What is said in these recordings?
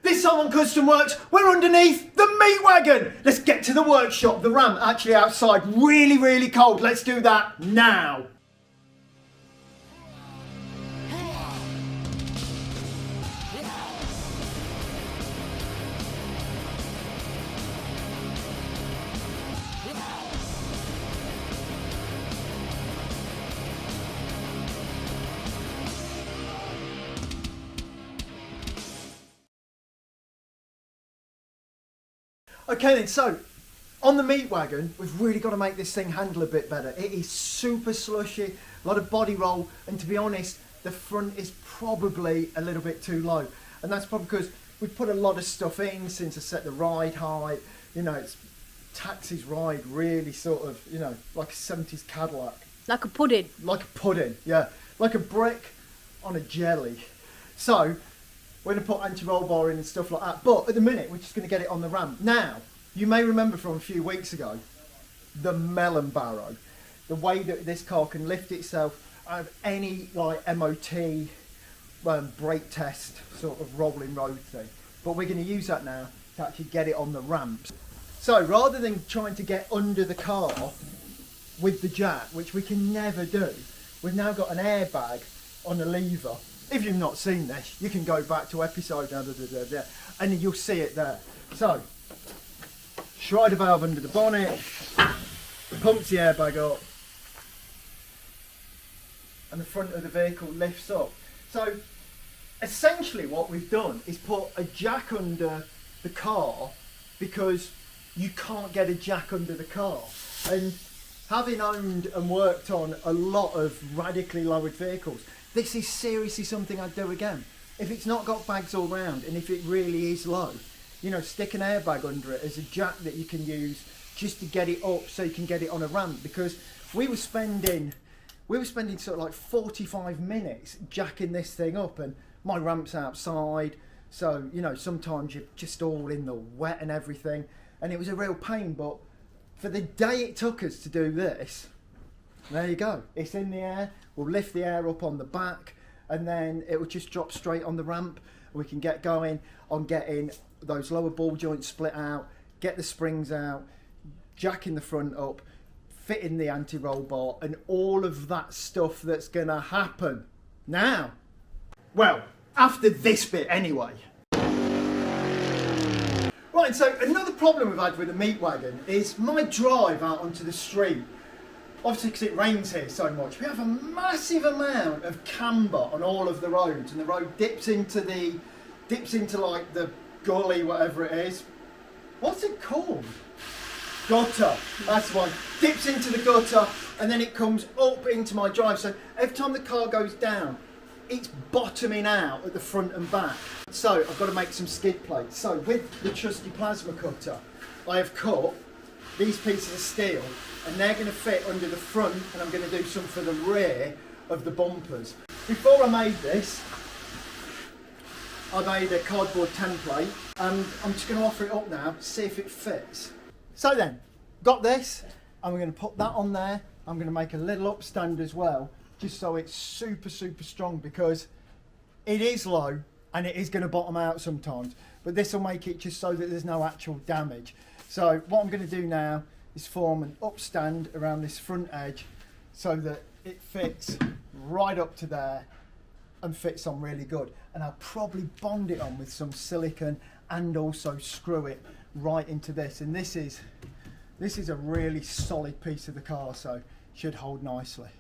This time on Custom Works, we're underneath the Meat Wagon. Let's get to the workshop. The ramp actually outside, really, really cold. Let's do that now. Okay then, so on the Meat Wagon, we've really got to make this thing handle a bit better. It is super slushy, a lot of body roll, and to be honest, the front is probably a little bit too low. And that's probably because we've put a lot of stuff in since I set the ride height. You know, it's taxis ride really sort of, you know, like a 70s Cadillac. Like a pudding. Like a pudding, yeah. Like a brick on a jelly. So, we're going to put anti-roll bar in and stuff like that. But at the minute, we're just going to get it on the ramp. Now, you may remember from a few weeks ago, the melon barrow. The way that this car can lift itself out of any like MOT brake test sort of rolling road thing. But we're going to use that now to actually get it on the ramps. So rather than trying to get under the car with the jack, which we can never do, we've now got an airbag on a lever. If you've not seen this, you can go back to episode and you'll see it there. So, Schrader valve under the bonnet, pumps the airbag up, and the front of the vehicle lifts up. So, essentially what we've done is put a jack under the car because you can't get a jack under the car. And having owned and worked on a lot of radically lowered vehicles, this is seriously something I'd do again. If it's not got bags all round and if it really is low, you know, stick an airbag under it as a jack that you can use just to get it up so you can get it on a ramp. Because we were spending sort of like 45 minutes jacking this thing up, and my ramp's outside, so you know, sometimes you're just all in the wet and everything, and it was a real pain. But for the day it took us to do this, there you go, it's in the air. We'll lift the air up on the back and then it will just drop straight on the ramp. We can get going on getting those lower ball joints split out, get the springs out, jacking the front up, fitting the anti-roll bar, and all of that stuff that's going to happen now. Well, after this bit anyway. Right, so another problem we've had with the Meat Wagon is my drive out onto the street. Obviously, because it rains here so much, we have a massive amount of camber on all of the roads, and the road dips into like the gully, whatever it is. What's it called? Gutter. That's the one. Dips into the gutter, and then it comes up into my drive. So every time the car goes down, it's bottoming out at the front and back. So I've got to make some skid plates. So with the trusty plasma cutter, I have cut these pieces of steel, and they're going to fit under the front, and I'm going to do some for the rear of the bumpers. Before I made this, I made a cardboard template, and I'm just going to offer it up now, see if it fits. So then, got this, and we're going to put that on there. I'm going to make a little upstand as well, just so it's super, super strong, because it is low, and it is going to bottom out sometimes, but this will make it just so that there's no actual damage. So what I'm going to do now is form an upstand around this front edge so that it fits right up to there and fits on really good. And I'll probably bond it on with some silicone and also screw it right into this. And this is a really solid piece of the car, so it should hold nicely.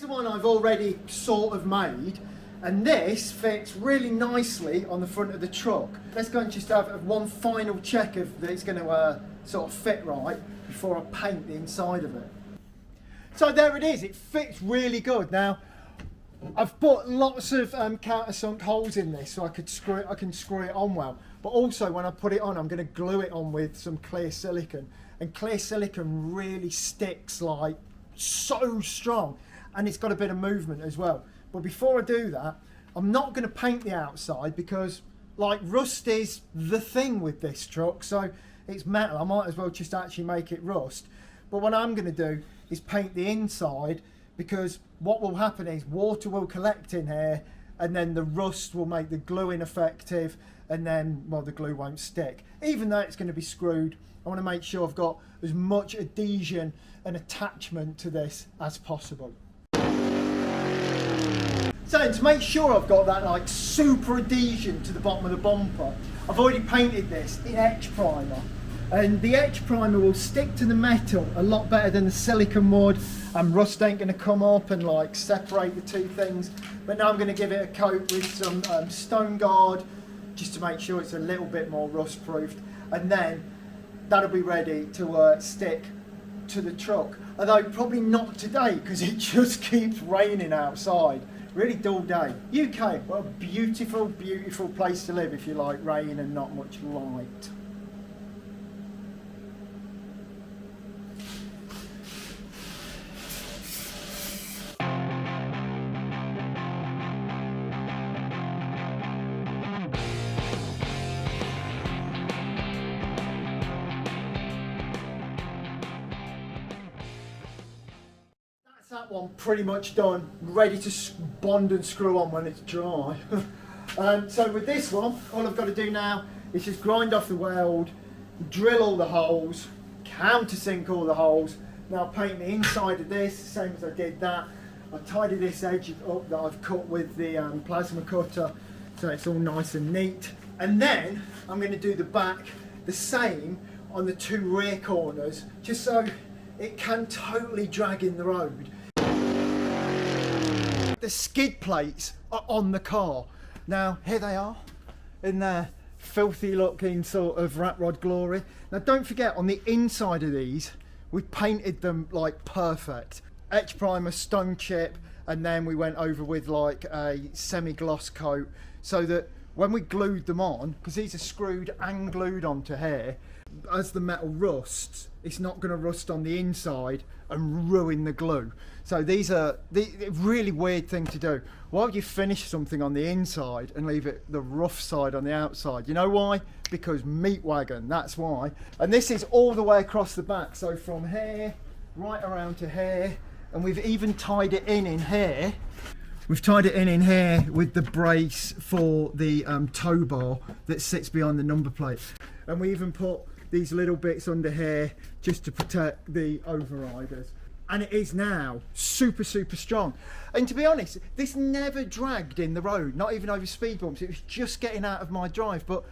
the one I've already sort of made, and this fits really nicely on the front of the truck. Let's go and just have one final check of that it's going to sort of fit right before I paint the inside of it. So there it is, it fits really good. Now, I've put lots of countersunk holes in this so I can screw it on well. But also when I put it on, I'm going to glue it on with some clear silicone. And clear silicone really sticks like so strong, and it's got a bit of movement as well. But before I do that, I'm not going to paint the outside because like rust is the thing with this truck. So it's metal, I might as well just actually make it rust. But what I'm going to do is paint the inside, because what will happen is water will collect in here and then the rust will make the glue ineffective, and then, well, the glue won't stick. Even though it's going to be screwed, I want to make sure I've got as much adhesion and attachment to this as possible. So to make sure I've got that like super adhesion to the bottom of the bumper, I've already painted this in etch primer. And the etch primer will stick to the metal a lot better than the silicone would, and rust ain't going to come up and like separate the two things. But now I'm going to give it a coat with some stone guard just to make sure it's a little bit more rust proofed, and then that'll be ready to stick to the truck. Although probably not today because it just keeps raining outside. Really dull day. UK, what a beautiful, beautiful place to live if you like rain and not much light. That one pretty much done, ready to bond and screw on when it's dry. So with this one, all I've got to do now is just grind off the weld, drill all the holes, countersink all the holes. Now paint the inside of this, same as I did that. I tidy this edge up that I've cut with the plasma cutter, so it's all nice and neat. And then I'm going to do the back the same on the two rear corners, just so it can totally drag in the road. The skid plates are on the car. Now here they are in their filthy looking sort of rat rod glory. Now don't forget, on the inside of these we painted them like perfect. Etch primer, stone chip, and then we went over with like a semi-gloss coat so that when we glued them on, because these are screwed and glued onto here, as the metal rusts, it's not going to rust on the inside and ruin the glue. So these are the really weird thing to do. Why would you finish something on the inside and leave it the rough side on the outside? You know why? Because Meat Wagon, that's why. And this is all the way across the back, so from here right around to here, and we've even tied it in here. We've tied it in here with the brace for the tow bar that sits behind the number plate. And we even put these little bits under here just to protect the overriders. And it is now super, super strong. And to be honest, this never dragged in the road, not even over speed bumps. It was just getting out of my drive. But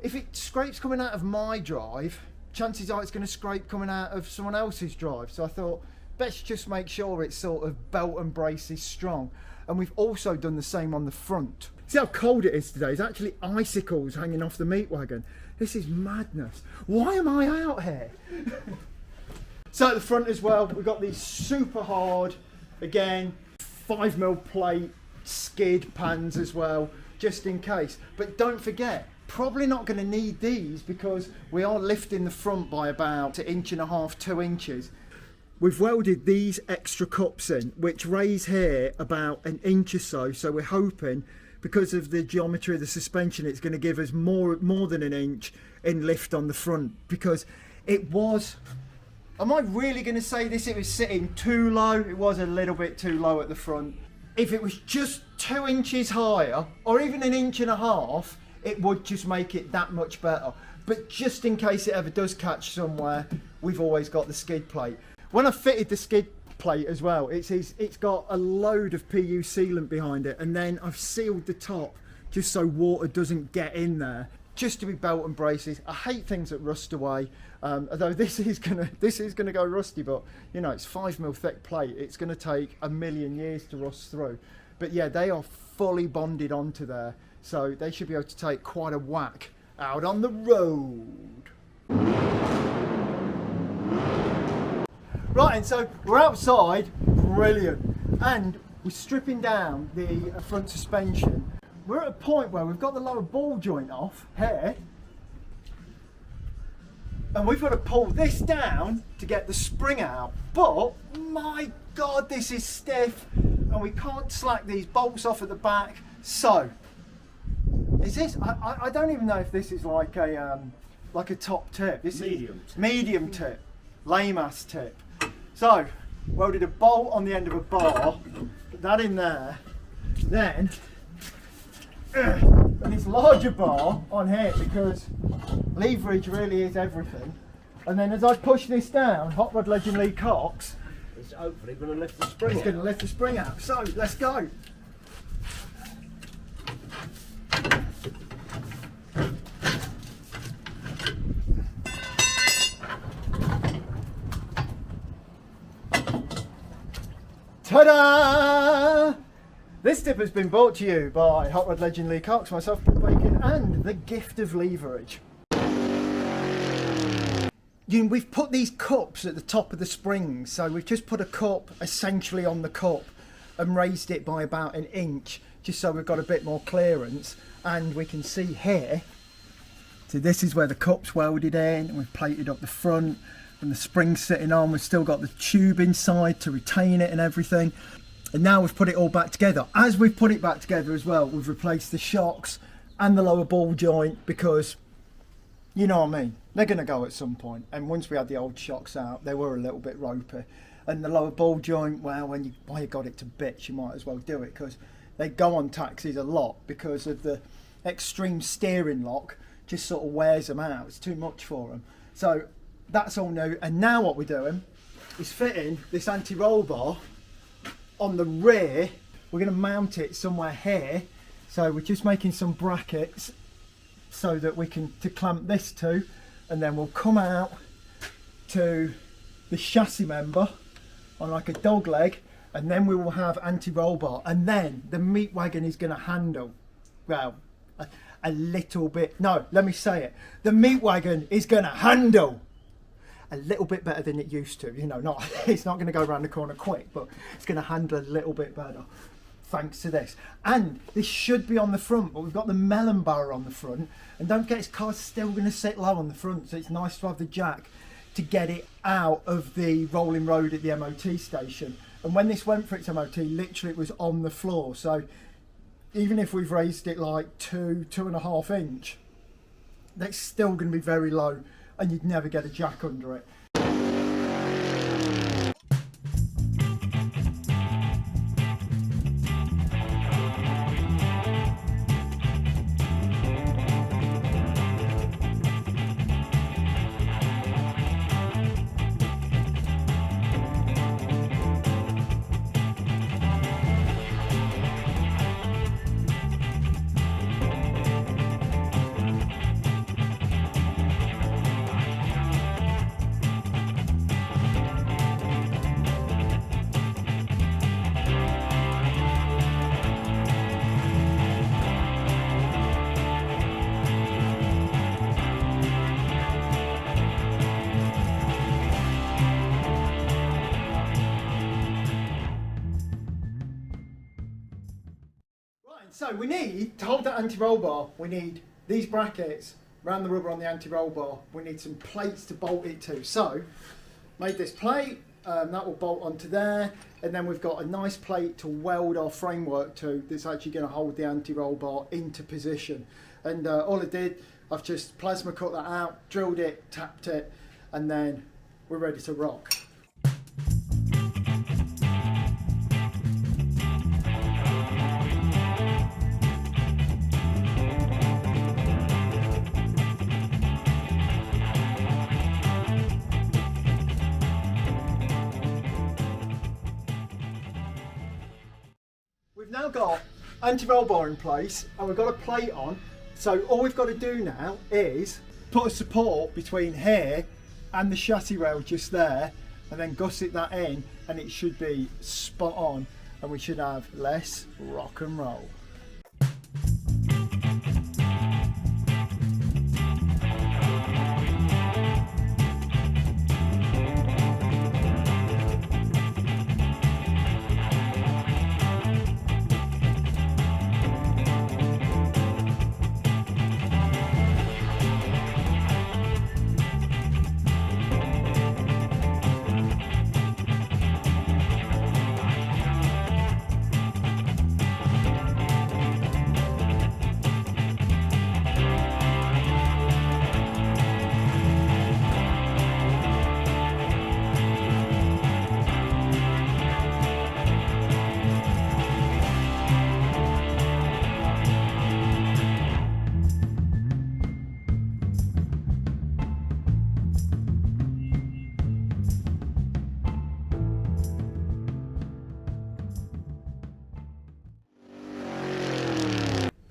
if it scrapes coming out of my drive, chances are it's going to scrape coming out of someone else's drive. So I thought, let's just make sure it's sort of belt and braces strong. And we've also done the same on the front. See how cold it is today? There's actually icicles hanging off the Meat Wagon. This is madness. Why am I out here? So at the front as well, we've got these super hard, again, 5mm plate skid pans as well, just in case. But don't forget, probably not going to need these because we are lifting the front by about 1.5 to 2 inches. We've welded these extra cups in, which raise here about 1 inch or so. So we're hoping, because of the geometry of the suspension, it's going to give us more than 1 inch in lift on the front, because it was, am I really going to say this? It was sitting too low. It was a little bit too low at the front. If it was just 2 inches higher, or even 1.5 inches, it would just make it that much better. But just in case it ever does catch somewhere, we've always got the skid plate. When I fitted the skid plate as well, it's got a load of PU sealant behind it, and then I've sealed the top just so water doesn't get in there, just to be belt and braces. I hate things that rust away, Although this is gonna go rusty, but you know, it's 5mm thick plate. It's gonna take a million years to rust through. But yeah, they are fully bonded onto there, so they should be able to take quite a whack out on the road. Right, and so we're outside, brilliant, and we're stripping down the front suspension. We're at a point where we've got the lower ball joint off here, and we've got to pull this down to get the spring out. But my God, this is stiff, and we can't slack these bolts off at the back. So, is this? I don't even know if this is like a top tip. This medium. Medium tip, lame ass tip. So, welded a bolt on the end of a bar, put that in there, then this larger bar on here, because leverage really is everything. And then as I push this down, Hot Rod Legend Lee Cox, It's hopefully going to lift the spring. it's going to lift the spring out. So let's go. Ta-da! This tip has been brought to you by Hot Rod Legend Lee Cox, myself, Paul Bacon, and the gift of leverage. We've put these cups at the top of the springs, so we've just put a cup essentially on the cup and raised it by about an inch, just so we've got a bit more clearance. And we can see here, so this is where the cup's welded in, and we've plated up the front, and the spring's sitting on. We've still got the tube inside to retain it and everything. And now we've put it all back together. As we've put it back together as well, we've replaced the shocks and the lower ball joint, because you know what I mean, they're going to go at some point. And once we had the old shocks out, they were a little bit ropey. And the lower ball joint, well, when you got it to bits, you might as well do it, because they go on taxis a lot because of the extreme steering lock, just sort of wears them out. It's too much for them. So that's all new. And now what we're doing is fitting this anti-roll bar on the rear. We're going to mount it somewhere here, so we're just making some brackets so that we can clamp this to, and then we'll come out to the chassis member on like a dog leg, and then we will have anti-roll bar, and then the Meat Wagon is going to handle, well, a little bit, no, let me say it, the Meat Wagon is going to handle a little bit better than it used to. You know, not it's not going to go around the corner quick, but it's going to handle a little bit better thanks to this. And this should be on the front, but we've got the melon barrow on the front, and don't forget, this car's still going to sit low on the front, so it's nice to have the jack to get it out of the rolling road at the MOT station. And when this went for its MOT, literally it was on the floor, so even if we've raised it like 2.5 inch, that's still going to be very low, and you'd never get a jack under it. So we need, to hold that anti-roll bar, we need these brackets around the rubber on the anti-roll bar. We need some plates to bolt it to. So, made this plate, that will bolt onto there, and then we've got a nice plate to weld our framework to that's actually going to hold the anti-roll bar into position. And all I did, I've just plasma cut that out, drilled it, tapped it, and then we're ready to rock. We've now got anti-roll bar in place, and we've got a plate on, so all we've got to do now is put a support between here and the chassis rail just there, and then gusset that in, and it should be spot on, and we should have less rock and roll.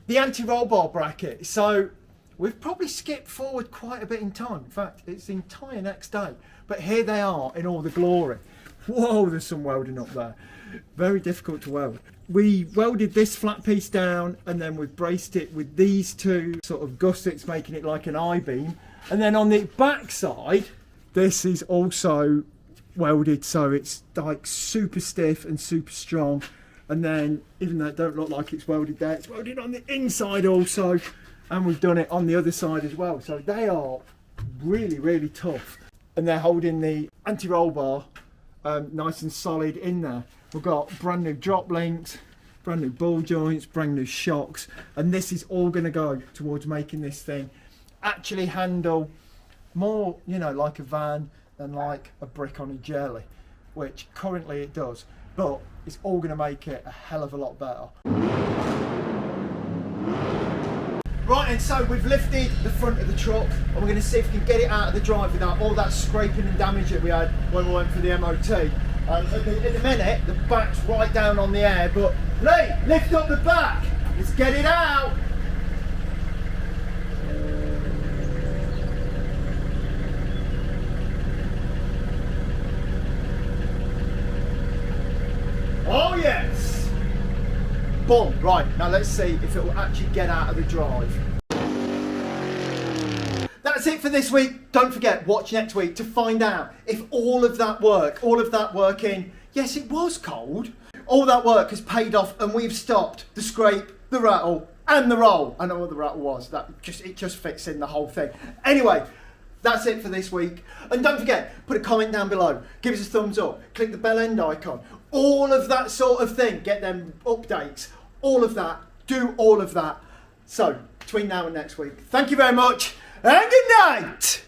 The anti-roll bar bracket. So we've probably skipped forward quite a bit in time. In fact, it's the entire next day. But here they are in all the glory. Whoa, there's some welding up there. Very difficult to weld. We welded this flat piece down, and then we've braced it with these two sort of gussets, making it like an I-beam. And then on the back side, this is also welded, so it's like super stiff and super strong. And then, even though it don't look like it's welded there, it's welded on the inside also, and we've done it on the other side as well. So they are really, really tough, and they're holding the anti-roll bar nice and solid in there. We've got brand new drop links, brand new ball joints, brand new shocks, and this is all going to go towards making this thing actually handle more, you know, like a van than like a brick on a jelly, which currently it does. But it's all going to make it a hell of a lot better. Right, and so we've lifted the front of the truck, and we're going to see if we can get it out of the drive without all that scraping and damage that we had when we went for the MOT. At the minute, the back's right down on the air, but Lee, lift up the back. Let's get it out. Oh yes! Boom, right, now let's see if it will actually get out of the drive. That's it for this week. Don't forget, watch next week to find out if all of that work in, yes it was cold, all that work has paid off and we've stopped the scrape, the rattle and the roll. I know what the rattle was, it just fits in the whole thing. Anyway, that's it for this week. And don't forget, put a comment down below, give us a thumbs up, click the bell end icon, all of that sort of thing, get them updates, all of that, do all of that. So, between now and next week, thank you very much, and good night!